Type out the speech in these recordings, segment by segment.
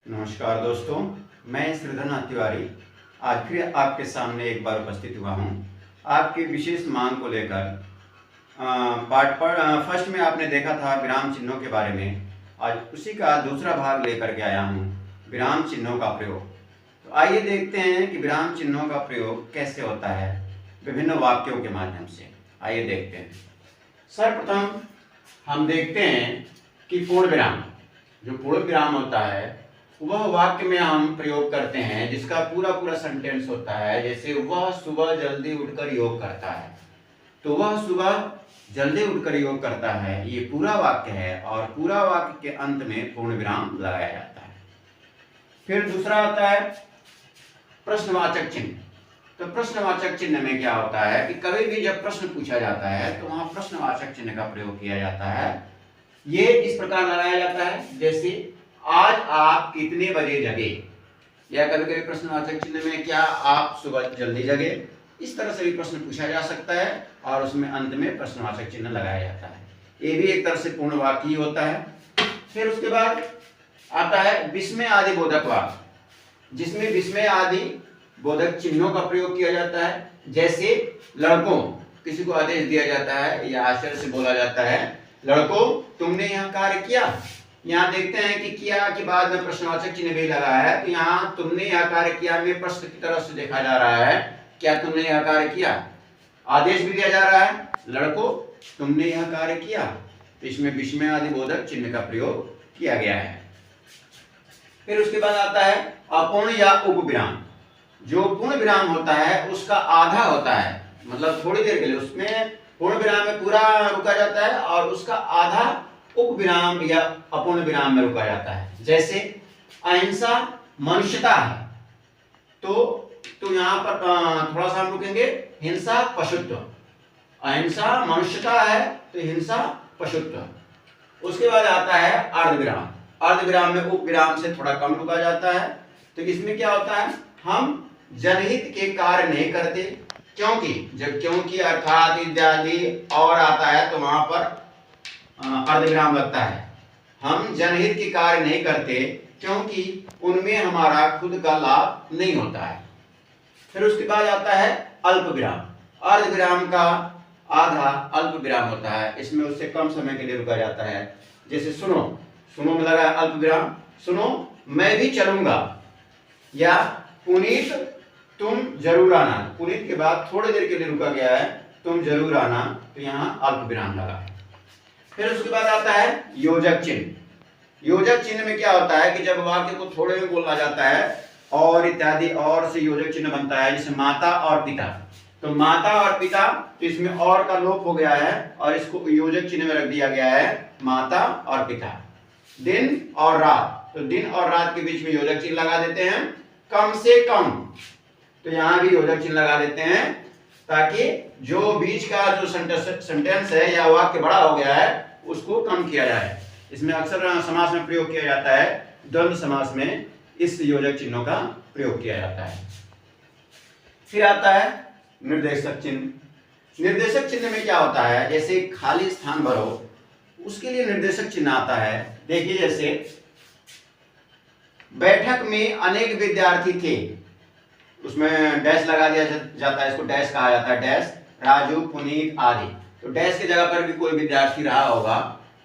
नमस्कार दोस्तों, मैं श्रीधरनाथ तिवारी आज फिर आपके सामने एक बार उपस्थित हुआ हूँ। आपकी विशेष मांग को लेकर फर्स्ट में आपने देखा था विराम चिन्हों के बारे में। आज उसी का दूसरा भाग लेकर के आया हूँ, विराम चिन्हों का प्रयोग। तो आइए देखते हैं कि विराम चिन्हों का प्रयोग कैसे होता है विभिन्न वाक्यों के माध्यम से। आइए देखते हैं। सर्वप्रथम हम देखते हैं कि पूर्ण विराम, जो पूर्ण विराम होता है वह वाक्य में हम प्रयोग करते हैं जिसका पूरा पूरा सेंटेंस होता है। जैसे वह सुबह जल्दी उठकर योग करता है, तो वह सुबह जल्दी उठकर योग करता है, ये पूरा वाक्य है और पूरा वाक्य के अंत में पूर्ण विराम लगाया जाता है। फिर दूसरा आता है प्रश्नवाचक चिन्ह। तो प्रश्नवाचक चिन्ह में क्या होता है कि कभी भी जब प्रश्न पूछा जाता है तो वहां प्रश्नवाचक चिन्ह का प्रयोग किया जाता है। ये इस प्रकार लगाया जाता है जैसे आज आप कितने बजे जगे, या कभी कभी प्रश्नवाचक चिन्ह में क्या आप सुबह जल्दी जगे, इस तरह से भी प्रश्न पूछा जा सकता है और उसमें अंत में प्रश्नवाचक चिन्ह लगाया जाता है। ये भी एक तरह से पूर्ण वाक्य ही होता है। फिर उसके बाद आता है विस्मय आदि बोधक वाक्य, जिसमें विस्मय आदि बोधक चिन्हों का प्रयोग किया जाता है। जैसे लड़कों, किसी को आदेश दिया जाता है या आश्चर्य से बोला जाता है, लड़कों तुमने यहाँ कार्य किया। यहाँ देखते हैं कि किया के बाद में प्रश्नवाचक चिन्ह भी लगा है, तो यहाँ तुमने यह कार्य किया में प्रश्न की तरफ से देखा जा रहा है, क्या तुमने यह कार्य किया। आदेश भी दिया जा रहा है, लड़कों तुमने यह कार्य किया, तो इसमें विस्मय आदि बोधक चिन्ह का प्रयोग किया गया है। फिर उसके बाद आता है अपूर्ण या उपविराम। जो पूर्ण विराम होता है उसका आधा होता है, मतलब थोड़ी देर के लिए। उसमें पूर्ण विराम में पूरा रुका जाता है और उसका आधा उपविराम या अपूर्ण विराम में रुका जाता है। जैसे अहिंसा मनुष्यता है, तो यहाँ पर थोड़ा सा हम रुकेंगे, हिंसा पशुत्व। अहिंसा मनुष्यता है तो हिंसा पशुत्व। उसके बाद आता है अर्धविराम। अर्धविराम में उपविराम से थोड़ा कम रुका जाता है। तो इसमें क्या होता है, हम जनहित के कार्य नहीं करते, क्योंकि जब क्योंकि अर्थात इत्यादि और आता है तो वहां पर अर्धविराम लगता है। हम जनहित के कार्य नहीं करते क्योंकि उनमें हमारा खुद का लाभ नहीं होता है। फिर उसके बाद आता है अल्प विराम। अर्धविराम का आधा अल्प विराम होता है, इसमें उससे कम समय के लिए रुका जाता है। जैसे सुनो, सुनो में लगा अल्प विराम, सुनो मैं भी चलूंगा, या पुनीत तुम जरूर आना। पुनीत के बाद थोड़ी देर के लिए रुका गया है, तुम जरूर आना, तो यहाँ अल्प विराम लगा है। फिर उसके बाद आता है योजक चिन्ह। योजक चिन्ह में क्या होता है कि जब वाक्य को थोड़े में बोला जाता है और इत्यादि और से योजक चिन्ह बनता है, जैसे माता और पिता। तो माता और पिता, तो इसमें और का लोप हो गया है और इसको योजक चिन्ह में रख दिया गया है, माता और पिता। दिन और रात, तो दिन और रात के बीच में योजक चिन्ह लगा देते हैं। कम से कम, तो यहाँ भी योजक चिन्ह लगा देते हैं ताकि जो बीच का जो सेंटेंस है या वाक्य बड़ा हो गया है उसको कम किया जाए। इसमें अक्सर समास में प्रयोग किया जाता है, द्वंद्व समास में इस योजक चिन्हों का प्रयोग किया जाता है। फिर आता है निर्देशक चिन्ह। निर्देशक चिन्ह में क्या होता है, जैसे खाली स्थान भरो, उसके लिए निर्देशक चिन्ह आता है। देखिए जैसे बैठक में अनेक विद्यार्थी थे, उसमें डैश लगा दिया जाता है, इसको डैश कहा जाता है, डैश राजू पुनीत आदि। तो डैश की जगह पर भी कोई विद्यार्थी रहा होगा,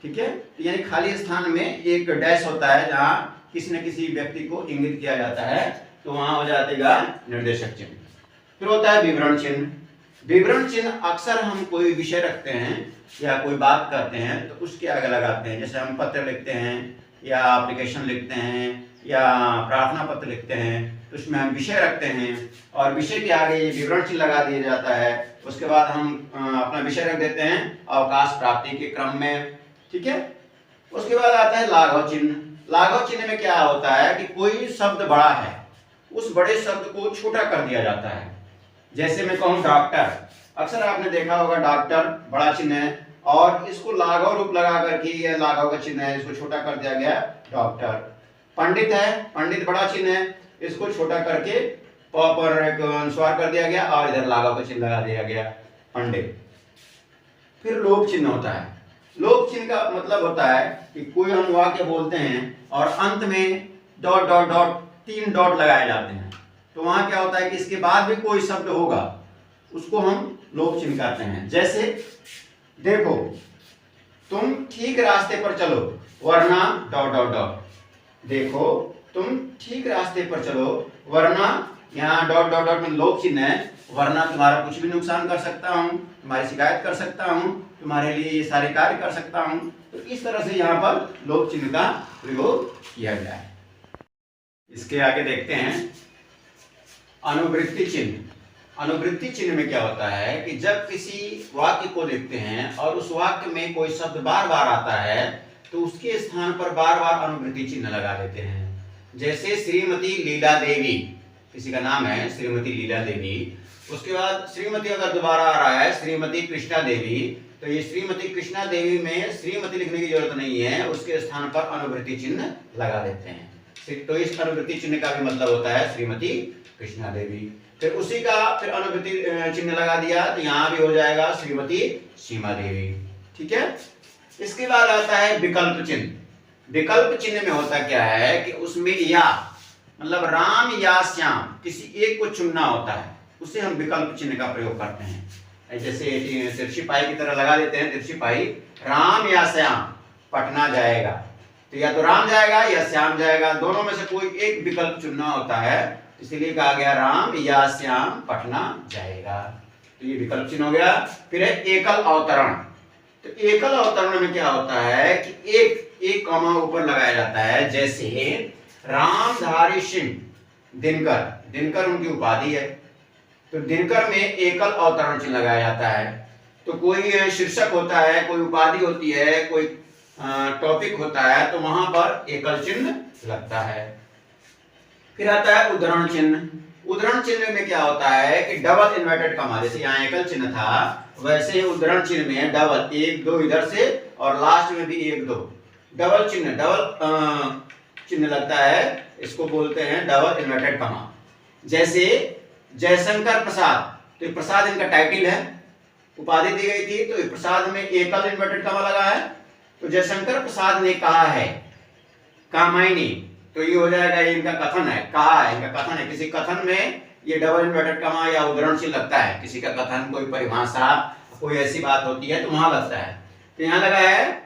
ठीक है। तो यानी खाली स्थान में एक डैश होता है जहां किसी न किसी व्यक्ति को इंगित किया जाता है, तो वहां हो जाएगा निर्देशक चिन्ह। फिर होता है विवरण चिन्ह। विवरण चिन्ह अक्सर हम कोई विषय रखते हैं या कोई बात करते हैं तो उसके आगे लगाते हैं। जैसे हम पत्र लिखते हैं या एप्लीकेशन लिखते हैं या प्रार्थना पत्र लिखते हैं, तो उसमें हम विषय रखते हैं और विषय के आगे ये विवरण चिन्ह लगा दिया जाता है। उसके बाद हम अपना विषय रख देते हैं अवकाश प्राप्ति के क्रम में, ठीक है। उसके बाद आता है लाघव चिन्ह। लाघव चिन्ह में क्या होता है कि कोई शब्द बड़ा है, उस बड़े शब्द को छोटा कर दिया जाता है। जैसे मैं कहूँ डॉक्टर, अक्सर आपने देखा होगा डॉक्टर बड़ा चिन्ह है और इसको लाघव रूप लगा करके, यह लाघव का चिन्ह है, इसको छोटा कर दिया गया डॉक्टर। पंडित है, पंडित बड़ा चिन्ह है, इसको छोटा करके प पर एक अनुस्वार कर दिया गया और इधर लाघव का चिन्ह लगा दिया गया, पंडित। फिर लोप चिन्ह होता है। लोप चिन्ह का मतलब होता है कि कोई हम वाक्य बोलते हैं और अंत में डॉट डॉट डॉट 3 डॉट लगाए जाते हैं। तो वहां क्या होता है कि इसके बाद भी कोई शब्द होगा उसको हम लोप चिन्ह कहते हैं। जैसे देखो तुम ठीक रास्ते पर चलो वरना डॉट डॉट डॉट। देखो तुम ठीक रास्ते पर चलो वरना, यहाँ डॉट डॉट डॉट में लोप चिन्ह है, वरना तुम्हारा कुछ भी नुकसान कर सकता हूँ, तुम्हारी शिकायत कर सकता हूँ, तुम्हारे लिए ये सारे कार्य कर सकता हूँ। तो इस तरह से यहाँ पर लोप चिन्ह का प्रयोग किया गया है। इसके आगे देखते हैं अनुवृत्ति चिन्ह। अनुवृत्ति चिन्ह में क्या होता है कि जब किसी वाक्य को लिखते हैं और उस वाक्य में कोई शब्द बार बार आता है तो उसके स्थान पर बार बार अनुवृत्ति चिन्ह लगा देते हैं। जैसे श्रीमती लीला देवी, किसी का नाम है श्रीमती लीला देवी, उसके बाद श्रीमती अगर दोबारा आ रहा है श्रीमती कृष्णा देवी, तो ये श्रीमती कृष्णा देवी में श्रीमती लिखने की जरूरत नहीं है, उसके स्थान पर अनुवृत्ति चिन्ह लगा देते हैं। तो इस अनुवृत्ति चिन्ह का भी मतलब होता है श्रीमती कृष्णा देवी। फिर उसी का फिर अनुवृत्ति चिन्ह लगा दिया तो यहाँ भी हो जाएगा श्रीमती सीमा देवी। ठीक है। इसके बाद आता है विकल्प चिन्ह। विकल्प चिन्ह में होता क्या है कि उसमें या मतलब राम या श्याम किसी एक को चुनना होता है, उसे हम विकल्प चिन्ह का प्रयोग करते हैं। जैसे तिरछीपाई की तरह लगा देते हैं, तिरछीपाई राम या श्याम पटना जाएगा, तो या तो राम जाएगा या श्याम जाएगा, दोनों में से कोई एक विकल्प चुनना होता है, इसलिए कहा गया राम या श्याम पटना जाएगा। तो ये विकल्प चिन्ह हो गया। फिर है एकल अवतरण। तो एकल अवतरण में क्या होता है कि एक कॉमा ऊपर लगाया जाता है। जैसे रामधारी सिंह दिनकर, दिनकर उनकी उपाधि है, तो दिनकर में एकल अवतरण चिन्ह लगाया जाता है। तो कोई शीर्षक होता है, कोई उपाधि होती है, कोई टॉपिक होता है, तो वहां पर एकल चिन्ह लगता है। फिर आता है उद्धरण चिन्ह। उद्धरण चिन्ह में क्या होता है कि डबल इन्वर्टेड कॉमा, जैसे यहाँ एकल चिन्ह था वैसे उद्धरण चिन्ह में डबल, 1 2 इधर से और लास्ट में भी 1 2 डबल चिन्ह, डबल चिन्ह लगता है, इसको बोलते हैं डबल इन्वर्टेड कॉमा। जैसे जयशंकर प्रसाद, तो प्रसाद इनका टाइटल है, उपाधि दी गई थी, तो प्रसाद में एकल इन्वर्टेड कॉमा लगा है। तो जयशंकर प्रसाद ने कहा है कामायनी, तो ये हो जाएगा, ये इनका कथन है, कहा है, इनका कथन है। किसी कथन में ये डबल इन्वर्टेड कॉमा या उद्धरण चिन्ह लगता है। किसी का कथन, कोई परिभाषा, कोई ऐसी बात होती है तो वहां लगता है। तो यहाँ लगा है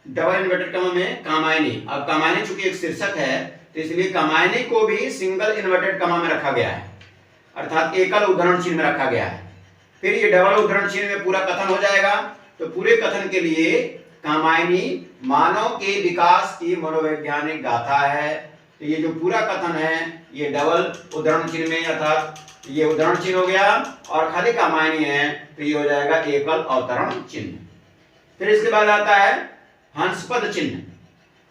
डबल इन्वर्टेड कॉमा में कामायनी। अब कामायनी चूंकि एक शीर्षक है तो इसलिए कामायनी को भी सिंगल इन्वर्टेड कॉमा में रखा गया है, अर्थात एकल उद्धरण चिन्ह में रखा गया है। फिर ये डबल उद्धरण चिन्ह में पूरा कथन हो जाएगा। तो पूरे कथन के लिए कामायनी मानव के विकास की मनोवैज्ञानिक गाथा है। तो ये जो पूरा कथन है ये डबल उद्धरण चिन्ह में, अर्थात ये उद्धरण चिन्ह हो गया, और खाली कामायनी है तो ये हो जाएगा एकल अवतरण चिन्ह। फिर इसके बाद आता है हंसपद चिन्ह।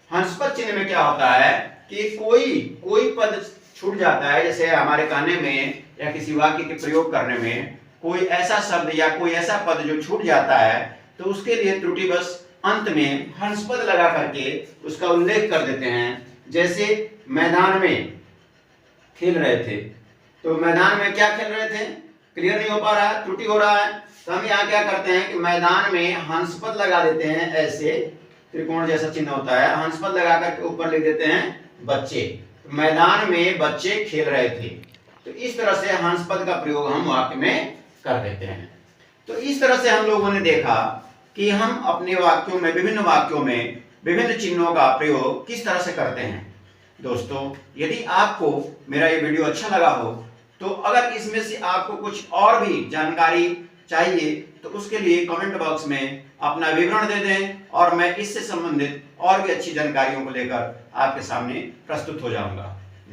हंसपद चिन्ह में क्या होता है कि कोई पद छूट जाता है, जैसे हमारे कहने में या किसी वाक्य के प्रयोग करने में कोई ऐसा शब्द या कोई ऐसा पद जो छूट जाता है, तो उसके लिए त्रुटिवश अंत में हंसपद लगा करके उसका उल्लेख कर देते हैं। जैसे मैदान में खेल रहे थे, तो मैदान में क्या खेल रहे थे, क्लियर नहीं हो पा रहा है, त्रुटि हो रहा है, तो हम यहाँ क्या करते हैं कि मैदान में हंसपद लगा देते हैं, ऐसे त्रिकोण जैसा चिन्ह होता है, हंसपद लगा करके ऊपर लिख देते हैं बच्चे। तो मैदान में बच्चे खेल रहे थे, तो इस तरह से हंसपद का प्रयोग हम वाक्य में कर देते हैं। तो इस तरह से हम लोगों ने देखा कि हम अपने वाक्यों में, विभिन्न वाक्यों में विभिन्न चिन्हों का प्रयोग किस तरह से करते हैं। दोस्तों, यदि आपको मेरा ये वीडियो अच्छा लगा हो तो अगर इसमें से आपको कुछ और भी जानकारी चाहिए तो उसके लिए कमेंट बॉक्स में अपना विवरण दे दें और मैं इससे संबंधित और भी अच्छी जानकारियों को लेकर आपके सामने प्रस्तुत हो जाऊंगा।